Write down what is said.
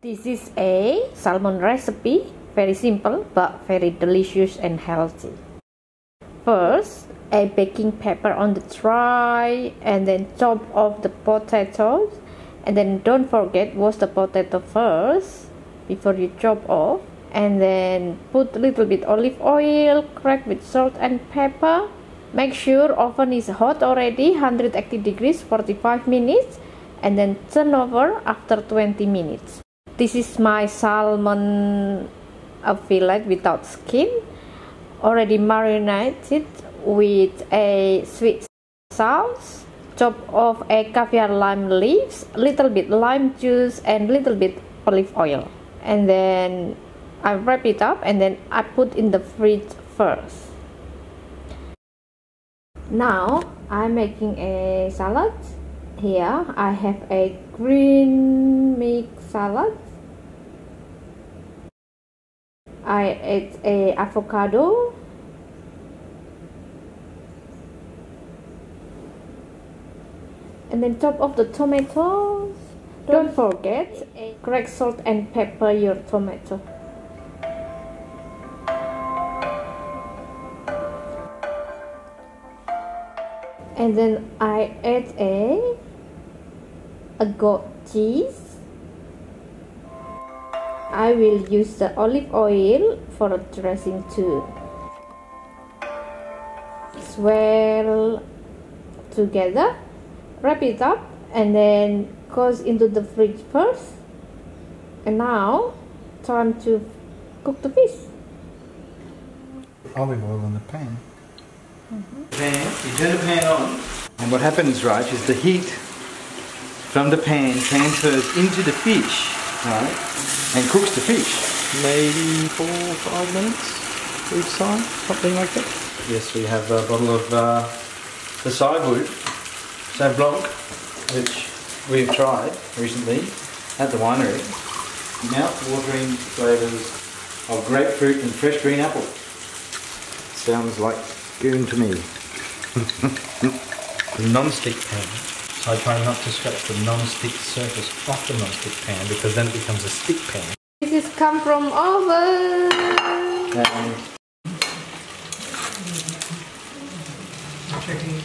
This is a salmon recipe, very simple but very delicious and healthy. First, a baking paper on the tray, and then chop off the potatoes, and then don't forget wash the potato first before you chop off, and then put a little bit olive oil, crack with salt and pepper. Make sure oven is hot already, 180 degrees, 45 minutes, and then turn over after 20 minutes. This is my salmon fillet without skin, already marinated with a sweet sauce. Chop off a caviar lime leaves, little bit lime juice, and little bit olive oil, and then I wrap it up, and then I put in the fridge first. Now I'm making a salad. Here I have a green mix salad. I add a avocado, and then chop off the tomatoes. Don't forget, crack salt and pepper your tomato. And then I add a goat cheese. I will use the olive oil for a dressing too. Swirl together, wrap it up, and then goes into the fridge first. And now, time to cook the fish. Olive oil in the pan. Pan, you turn the pan on, and what happens, right, is the heat from the pan transfers into the fish, right, and cooks the fish. Maybe 4 or 5 minutes each side, something like that. Yes, we have a bottle of the Sauv Blanc, which we've tried recently at the winery. Mouth-watering flavours of grapefruit and fresh green apple. Sounds like goon to me. Non-stick pan. So I try not to scratch the non-stick surface off the non-stick pan because then it becomes a stick pan. This is come from oven. And Checking